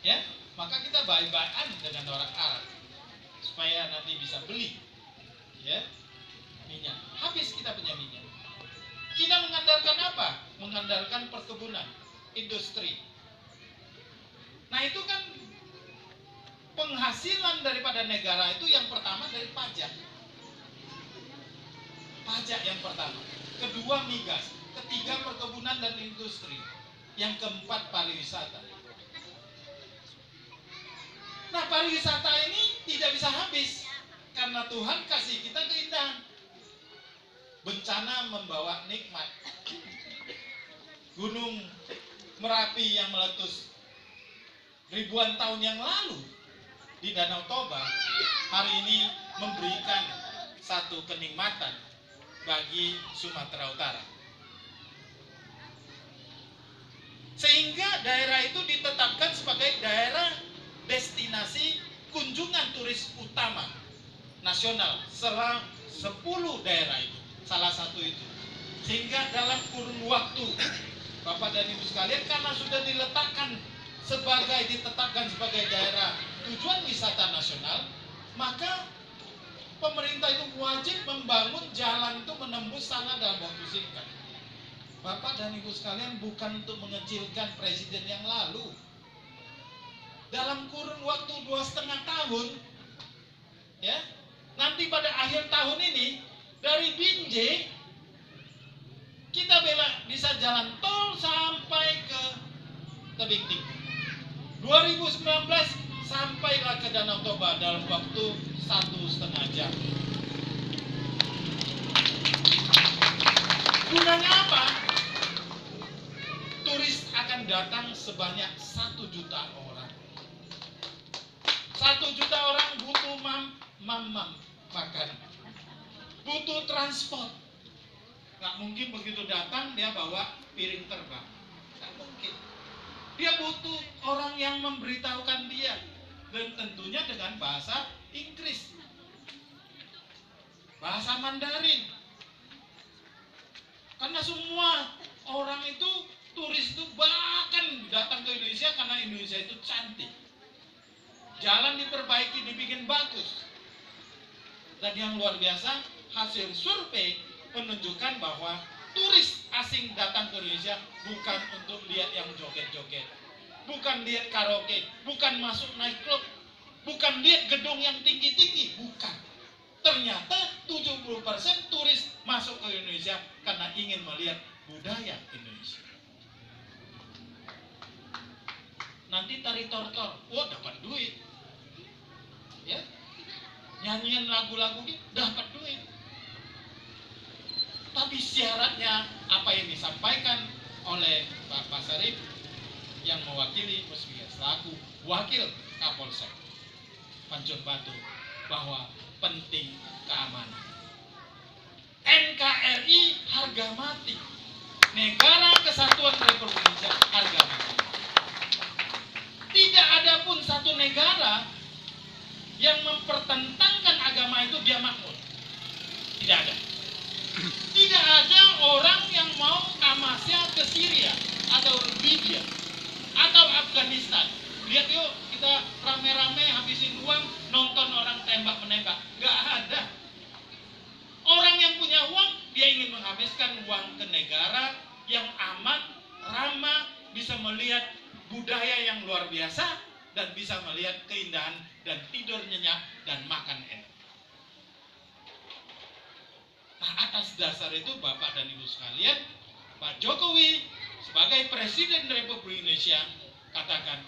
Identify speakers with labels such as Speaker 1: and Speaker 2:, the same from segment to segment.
Speaker 1: ya, maka kita baik-baikan dengan orang Arab supaya nanti bisa beli, ya, minyak. Habis kita punya minyak. Kita mengandalkan apa? Mengandalkan perkebunan, industri. Nah itu kan penghasilan daripada negara itu yang pertama dari pajak. Pajak yang pertama. Kedua migas. Ketiga perkebunan dan industri. Yang keempat pariwisata. Nah pariwisata ini tidak bisa habis karena Tuhan kasih kita keindahan. Bencana membawa nikmat. Gunung Merapi yang meletus ribuan tahun yang lalu di Danau Toba hari ini memberikan satu kenikmatan bagi Sumatera Utara. Sehingga daerah itu ditetapkan sebagai daerah destinasi kunjungan turis utama nasional setelah 10 daerah itu. Salah satu itu. Sehingga dalam kurun waktu Bapak dan Ibu sekalian, karena sudah ditetapkan sebagai daerah tujuan wisata nasional, maka pemerintah itu wajib membangun jalan itu menembus sana dalam waktu singkat. Bapak dan Ibu sekalian, bukan untuk mengecilkan presiden yang lalu. Dalam kurun waktu 2,5 tahun, ya, nanti pada akhir tahun ini dari Binjai kita bisa jalan tol sampai ke Tebing Tinggi. 2019 sampailah ke Danau Toba dalam waktu 1,5 jam. Gunanya apa? Turis akan datang sebanyak 1 juta orang. 1 juta orang butuh makan, butuh transport. Nggak mungkin begitu datang dia bawa piring terbang. Nggak mungkin. Dia butuh orang yang memberitahukan dia, dan tentunya dengan bahasa Inggris, bahasa Mandarin. Karena semua orang itu, turis itu bahkan datang ke Indonesia karena Indonesia itu cantik. Jalan diperbaiki, dibikin bagus. Dan yang luar biasa, hasil survei menunjukkan bahwa turis asing datang ke Indonesia bukan untuk lihat yang joget-joget, bukan lihat karaoke, bukan masuk naik klub, bukan lihat gedung yang tinggi-tinggi, bukan. Ternyata 70% turis masuk ke Indonesia karena ingin melihat budaya Indonesia. Nanti tari tortor, wah dapat duit, ya, nyanyian lagu-lagu dapat duit. Tapi syaratnya apa yang disampaikan oleh Pak Sarif yang mewakili Musbika selaku wakil Kapolsek Pancur Batu, bahwa penting keamanan. NKRI harga mati. Negara Kesatuan Republik Indonesia harga mati. Tidak ada pun satu negara yang mempertentangkan agama itu dia makmur. Tidak ada. Tidak ada orang yang mau tamasya ke Syria atau Libya atau Afghanistan. Lihat yuk, kita rame-rame habisin uang nonton orang tembak-menembak. Gak ada. Orang yang punya uang, dia ingin menghabiskan uang ke negara yang aman, ramah, bisa melihat budaya yang luar biasa, dan bisa melihat keindahan dan tidur nyenyak dan makan enak. Nah, atas dasar itu Bapak dan Ibu sekalian, Pak Jokowi sebagai Presiden Republik Indonesia katakan,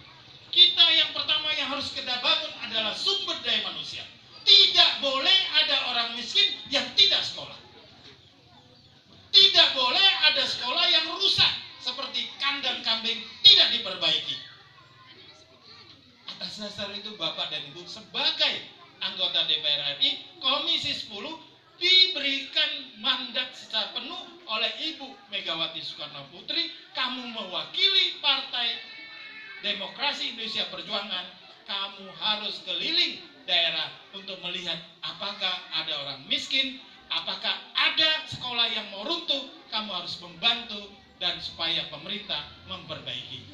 Speaker 1: kita yang pertama yang harus kita bangun adalah sumber daya manusia. Tidak boleh ada orang miskin yang tidak sekolah. Tidak boleh ada sekolah yang rusak seperti kandang kambing tidak diperbaiki. Atas dasar itu Bapak dan Ibu sebagai anggota DPR RI Komisi 10 diberikan mandat secara penuh oleh Ibu Megawati Soekarno Putri. Kamu mewakili Partai Demokrasi Indonesia Perjuangan, kamu harus keliling daerah untuk melihat apakah ada orang miskin, apakah ada sekolah yang mau runtuh, kamu harus membantu dan supaya pemerintah memperbaiki.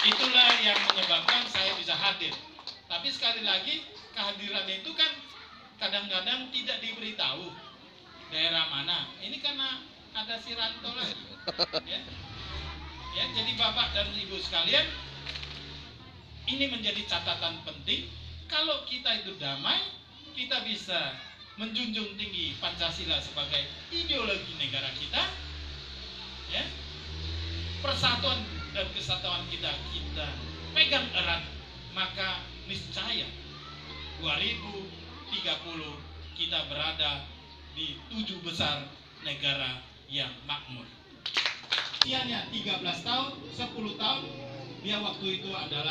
Speaker 1: Itulah yang menyebabkan saya bisa hadir. Tapi sekali lagi, kehadiran itu kan kadang-kadang tidak diberitahu daerah mana. Ini karena ada si Ranto lagi. Ya, jadi Bapak dan Ibu sekalian, ini menjadi catatan penting. Kalau kita itu damai, kita bisa menjunjung tinggi Pancasila sebagai ideologi negara kita, ya, persatuan dan kesatuan kita pegang erat, maka niscaya 2030 kita berada di 7 besar negara yang makmur. Usianya 13 tahun, 10 tahun, dia waktu itu adalah